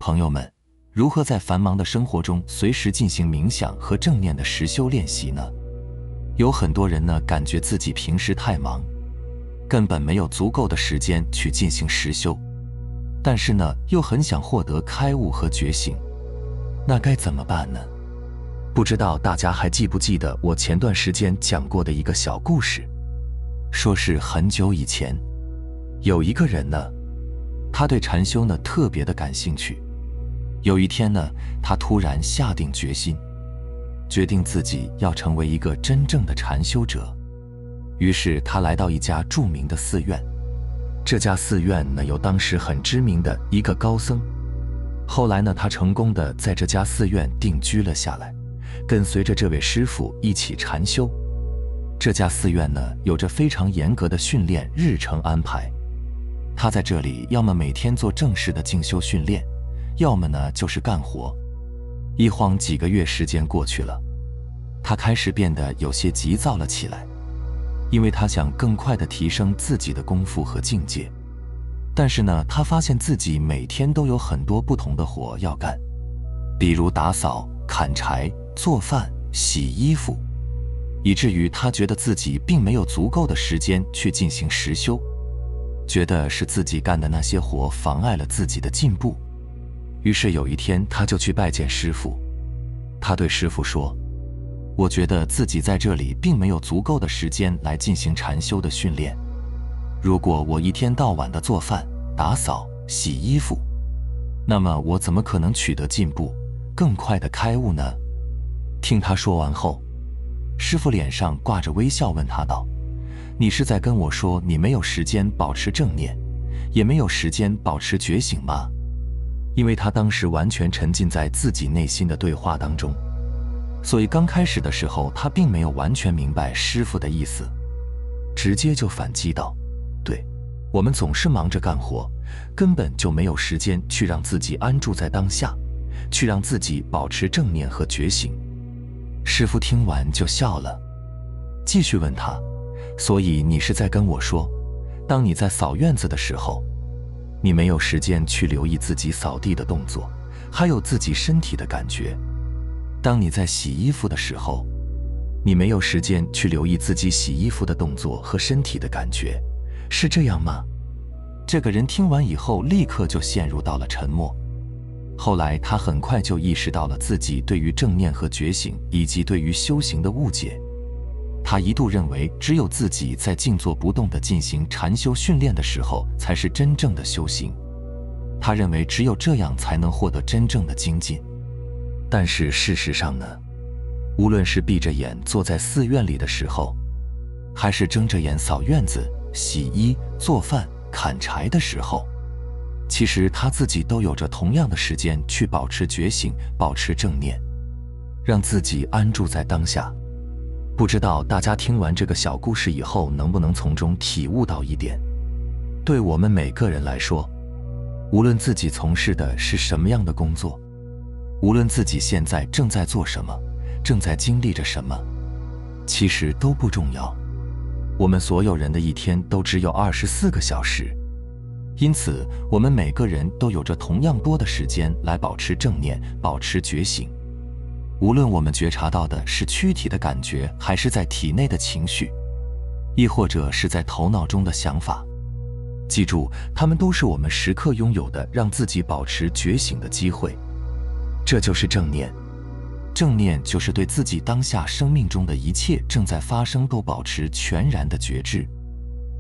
朋友们，如何在繁忙的生活中随时进行冥想和正念的实修练习呢？有很多人呢，感觉自己平时太忙，根本没有足够的时间去进行实修，但是呢，又很想获得开悟和觉醒，那该怎么办呢？不知道大家还记不记得我前段时间讲过的一个小故事？说是很久以前，有一个人呢，他对禅修呢特别的感兴趣。有一天呢，他突然下定决心，决定自己要成为一个真正的禅修者。于是他来到一家著名的寺院，这家寺院呢有当时很知名的一个高僧。后来呢，他成功的在这家寺院定居了下来，跟随着这位师父一起禅修。这家寺院呢有着非常严格的训练日程安排，他在这里要么每天做正式的静修训练，要么呢就是干活。一晃几个月时间过去了，他开始变得有些急躁了起来，因为他想更快地提升自己的功夫和境界。但是呢，他发现自己每天都有很多不同的活要干，比如打扫、砍柴、做饭、洗衣服，以至于他觉得自己并没有足够的时间去进行实修，觉得是自己干的那些活妨碍了自己的进步。于是有一天，他就去拜见师父。他对师父说：“我觉得自己在这里并没有足够的时间来进行禅修的训练。如果我一天到晚的做饭、打扫、洗衣服，那么我怎么可能取得进步，更快的开悟呢？”听他说完后，师父脸上挂着微笑问他道：“你是在跟我说你没有时间保持正念，也没有时间保持觉醒吗？”因为他当时完全沉浸在自己内心的对话当中，所以刚开始的时候他并没有完全明白师父的意思，直接就反击道：“对，我们总是忙着干活，根本就没有时间去让自己安住在当下，去让自己保持正念和觉醒。”师父听完就笑了，继续问他：“所以你是在跟我说，当你在扫院子的时候，你没有时间去留意自己扫地的动作，还有自己身体的感觉；当你在洗衣服的时候，你没有时间去留意自己洗衣服的动作和身体的感觉，是这样吗？”这个人听完以后立刻就陷入到了沉默。后来他很快就意识到了自己对于正念和觉醒以及对于修行的误解。他一度认为只有自己在静坐不动地进行禅修训练的时候才是真正的修行，他认为只有这样才能获得真正的精进。但是事实上呢，无论是闭着眼坐在寺院里的时候，还是睁着眼扫院子、洗衣、做饭、砍柴的时候，其实他自己都有着同样的时间去保持觉醒，保持正念，让自己安住在当下。不知道大家听完这个小故事以后，能不能从中体悟到一点：对我们每个人来说，无论自己从事的是什么样的工作，无论自己现在正在做什么，正在经历着什么，其实都不重要。我们所有人的一天都只有24个小时，因此我们每个人都有着同样多的时间来保持正念，保持觉醒。无论我们觉察到的是躯体的感觉，还是在体内的情绪，亦或者是在头脑中的想法，记住，它们都是我们时刻拥有的让自己保持觉醒的机会。这就是正念。正念就是对自己当下生命中的一切正在发生都保持全然的觉知。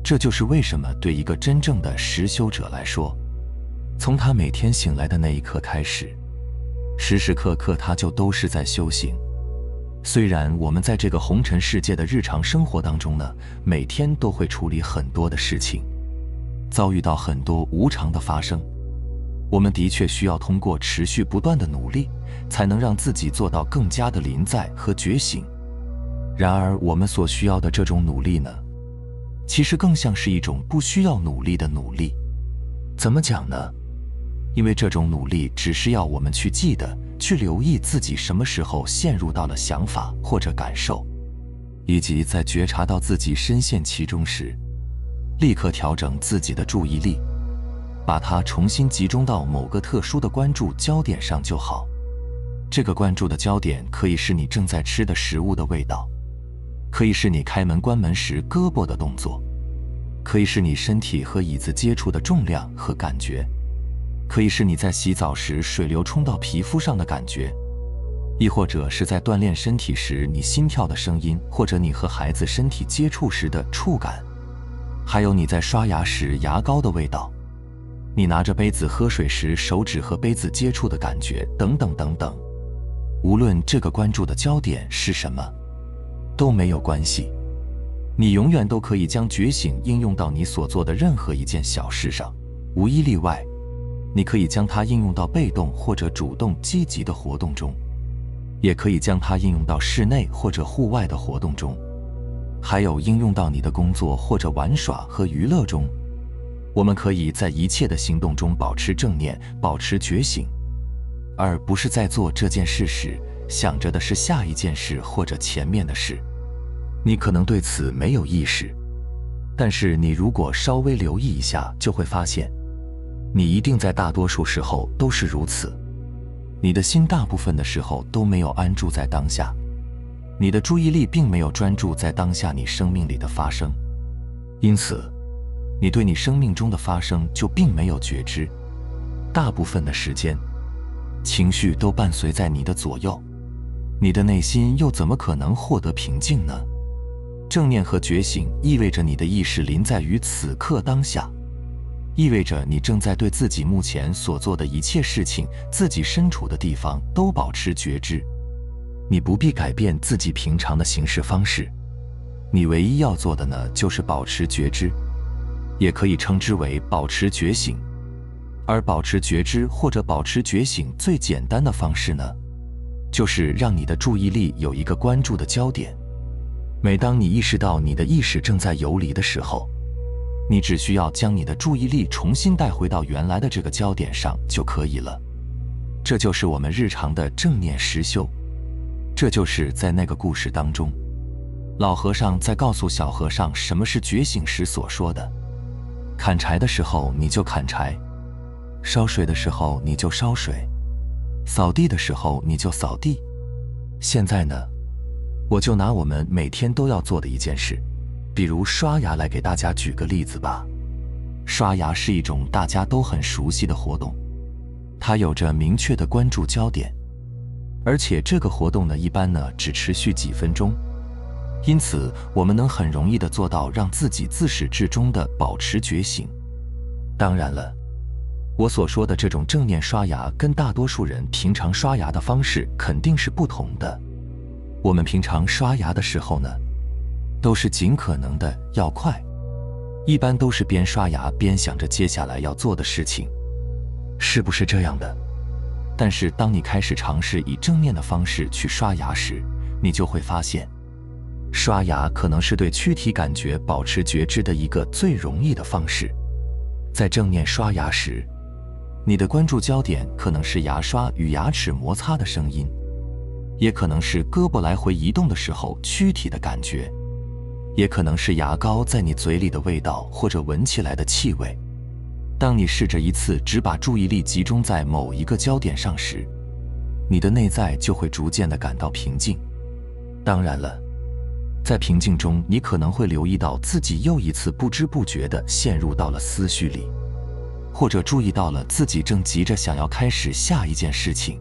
这就是为什么对一个真正的实修者来说，从他每天醒来的那一刻开始，时时刻刻他就都是在修行。虽然我们在这个红尘世界的日常生活当中呢，每天都会处理很多的事情，遭遇到很多无常的发生，我们的确需要通过持续不断的努力，才能让自己做到更加的临在和觉醒。然而我们所需要的这种努力呢，其实更像是一种不需要努力的努力。怎么讲呢？因为这种努力只是要我们去记得，去留意自己什么时候陷入到了想法或者感受，以及在觉察到自己深陷其中时，立刻调整自己的注意力，把它重新集中到某个特殊的关注焦点上就好。这个关注的焦点可以是你正在吃的食物的味道，可以是你开门关门时胳膊的动作，可以是你身体和椅子接触的重量和感觉，可以是你在洗澡时水流冲到皮肤上的感觉，亦或者是在锻炼身体时你心跳的声音，或者你和孩子身体接触时的触感，还有你在刷牙时牙膏的味道，你拿着杯子喝水时手指和杯子接触的感觉，等等等等。无论这个关注的焦点是什么，都没有关系。你永远都可以将觉醒应用到你所做的任何一件小事上，无一例外。你可以将它应用到被动或者主动积极的活动中，也可以将它应用到室内或者户外的活动中，还有应用到你的工作或者玩耍和娱乐中。我们可以在一切的行动中保持正念，保持觉醒，而不是在做这件事时想着的是下一件事或者前面的事。你可能对此没有意识，但是你如果稍微留意一下，就会发现，你一定在大多数时候都是如此。你的心大部分的时候都没有安住在当下，你的注意力并没有专注在当下你生命里的发生，因此，你对你生命中的发生就并没有觉知。大部分的时间，情绪都伴随在你的左右，你的内心又怎么可能获得平静呢？正念和觉醒意味着你的意识临在于此刻当下，意味着你正在对自己目前所做的一切事情、自己身处的地方都保持觉知。你不必改变自己平常的行事方式，你唯一要做的呢，就是保持觉知，也可以称之为保持觉醒。而保持觉知或者保持觉醒最简单的方式呢，就是让你的注意力有一个关注的焦点。每当你意识到你的意识正在游离的时候，你只需要将你的注意力重新带回到原来的这个焦点上就可以了。这就是我们日常的正念实修。这就是在那个故事当中，老和尚在告诉小和尚什么是觉醒时所说的：砍柴的时候你就砍柴，烧水的时候你就烧水，扫地的时候你就扫地。现在呢，我就拿我们每天都要做的一件事，比如刷牙来给大家举个例子吧。刷牙是一种大家都很熟悉的活动，它有着明确的关注焦点，而且这个活动呢，一般呢只持续几分钟，因此我们能很容易地做到让自己自始至终地保持觉醒。当然了，我所说的这种正念刷牙跟大多数人平常刷牙的方式肯定是不同的。我们平常刷牙的时候呢，都是尽可能的要快，一般都是边刷牙边想着接下来要做的事情，是不是这样的？但是当你开始尝试以正念的方式去刷牙时，你就会发现，刷牙可能是对躯体感觉保持觉知的一个最容易的方式。在正念刷牙时，你的关注焦点可能是牙刷与牙齿摩擦的声音，也可能是胳膊来回移动的时候躯体的感觉，也可能是牙膏在你嘴里的味道或者闻起来的气味。当你试着一次只把注意力集中在某一个焦点上时，你的内在就会逐渐地感到平静。当然了，在平静中，你可能会留意到自己又一次不知不觉地陷入到了思绪里，或者注意到了自己正急着想要开始下一件事情。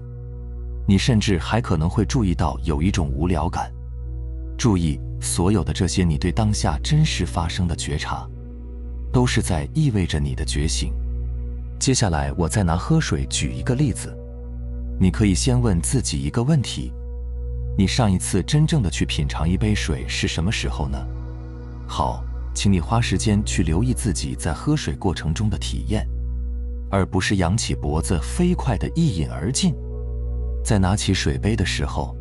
你甚至还可能会注意到有一种无聊感。注意，所有的这些你对当下真实发生的觉察，都是在意味着你的觉醒。接下来我再拿喝水举一个例子。你可以先问自己一个问题：你上一次真正的去品尝一杯水是什么时候呢？好，请你花时间去留意自己在喝水过程中的体验，而不是扬起脖子飞快地一饮而尽。在拿起水杯的时候，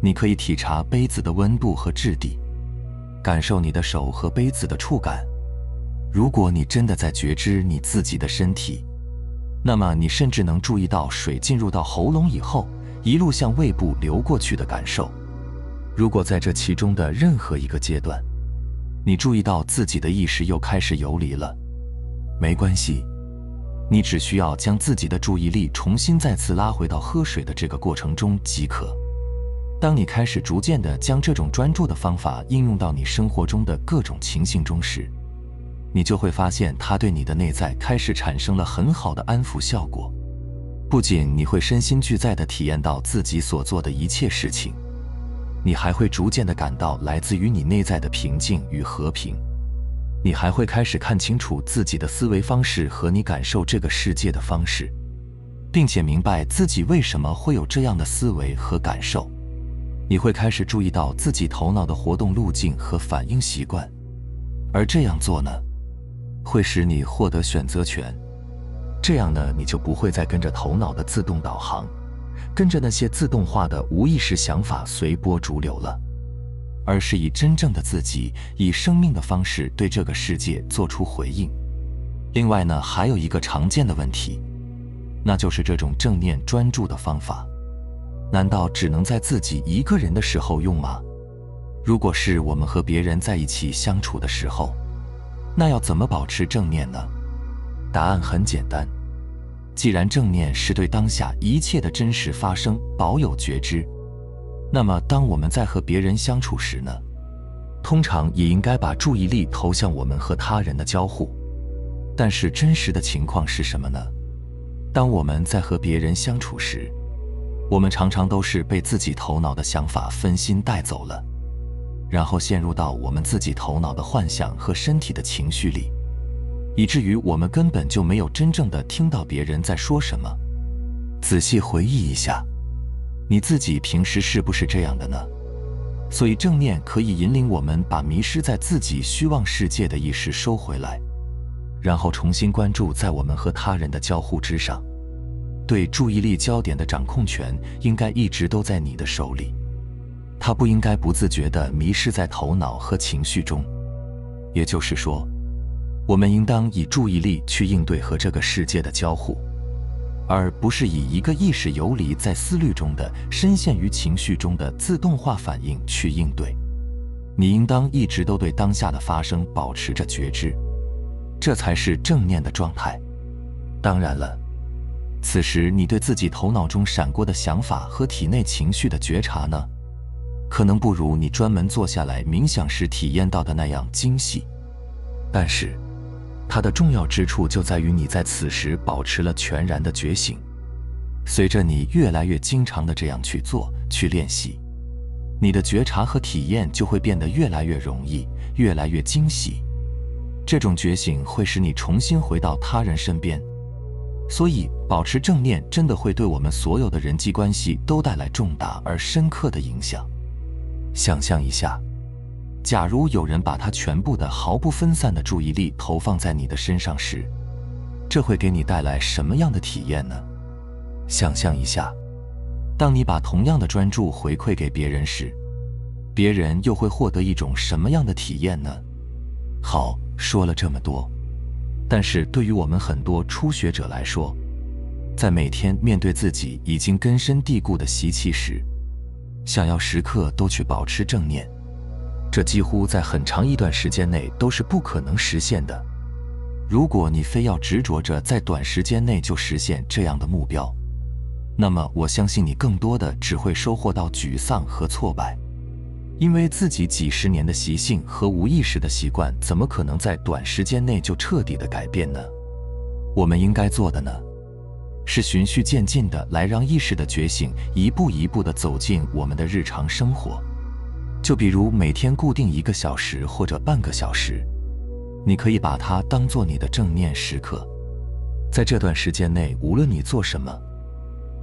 你可以体察杯子的温度和质地，感受你的手和杯子的触感。如果你真的在觉知你自己的身体，那么你甚至能注意到水进入到喉咙以后，一路向胃部流过去的感受。如果在这其中的任何一个阶段，你注意到自己的意识又开始游离了，没关系，你只需要将自己的注意力重新再次拉回到喝水的这个过程中即可。当你开始逐渐地将这种专注的方法应用到你生活中的各种情形中时，你就会发现它对你的内在开始产生了很好的安抚效果。不仅你会身心俱在地体验到自己所做的一切事情，你还会逐渐地感到来自于你内在的平静与和平。你还会开始看清楚自己的思维方式和你感受这个世界的方式，并且明白自己为什么会有这样的思维和感受。你会开始注意到自己头脑的活动路径和反应习惯，而这样做呢，会使你获得选择权。这样呢，你就不会再跟着头脑的自动导航，跟着那些自动化的无意识想法随波逐流了，而是以真正的自己，以生命的方式对这个世界做出回应。另外呢，还有一个常见的问题，那就是这种正念专注的方法，难道只能在自己一个人的时候用吗？如果是我们和别人在一起相处的时候，那要怎么保持正念呢？答案很简单，既然正念是对当下一切的真实发生保有觉知，那么当我们在和别人相处时呢，通常也应该把注意力投向我们和他人的交互。但是真实的情况是什么呢？当我们在和别人相处时，我们常常都是被自己头脑的想法分心带走了，然后陷入到我们自己头脑的幻想和身体的情绪里，以至于我们根本就没有真正的听到别人在说什么。仔细回忆一下，你自己平时是不是这样的呢？所以正念可以引领我们把迷失在自己虚妄世界的意识收回来，然后重新关注在我们和他人的交互之上。对注意力焦点的掌控权应该一直都在你的手里，它不应该不自觉地迷失在头脑和情绪中。也就是说，我们应当以注意力去应对和这个世界的交互，而不是以一个意识游离在思虑中的、深陷于情绪中的自动化反应去应对。你应当一直都对当下的发生保持着觉知，这才是正念的状态。当然了，此时你对自己头脑中闪过的想法和体内情绪的觉察呢，可能不如你专门坐下来冥想时体验到的那样精细。但是它的重要之处就在于你在此时保持了全然的觉醒。随着你越来越经常的这样去做、去练习，你的觉察和体验就会变得越来越容易，越来越惊喜。这种觉醒会使你重新回到他人身边，所以保持正念真的会对我们所有的人际关系都带来重大而深刻的影响。想象一下，假如有人把他全部的毫不分散的注意力投放在你的身上时，这会给你带来什么样的体验呢？想象一下，当你把同样的专注回馈给别人时，别人又会获得一种什么样的体验呢？好，说了这么多，但是对于我们很多初学者来说，在每天面对自己已经根深蒂固的习气时，想要时刻都去保持正念，这几乎在很长一段时间内都是不可能实现的。如果你非要执着着在短时间内就实现这样的目标，那么我相信你更多的只会收获到沮丧和挫败，因为自己几十年的习性和无意识的习惯怎么可能在短时间内就彻底的改变呢？我们应该做的呢，是循序渐进的来让意识的觉醒一步一步地走进我们的日常生活。就比如每天固定1个小时或者半个小时，你可以把它当作你的正念时刻。在这段时间内，无论你做什么，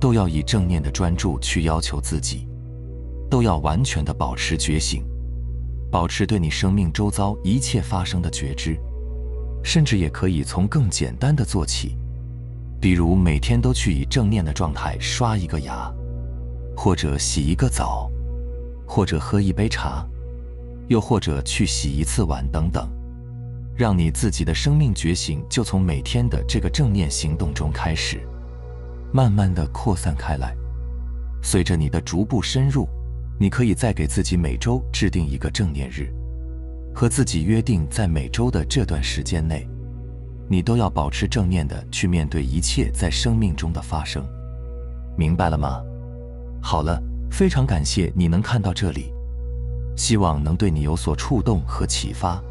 都要以正念的专注去要求自己，都要完全的保持觉醒，保持对你生命周遭一切发生的觉知。甚至也可以从更简单的做起，比如每天都去以正念的状态刷1个牙，或者洗1个澡，或者喝1杯茶，又或者去洗1次碗等等。让你自己的生命觉醒就从每天的这个正念行动中开始，慢慢地扩散开来。随着你的逐步深入，你可以再给自己每周制定1个正念日，和自己约定在每周的这段时间内，你都要保持正念的去面对一切在生命中的发生。明白了吗？好了，非常感谢你能看到这里，希望能对你有所触动和启发。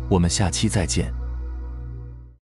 我们下期再见。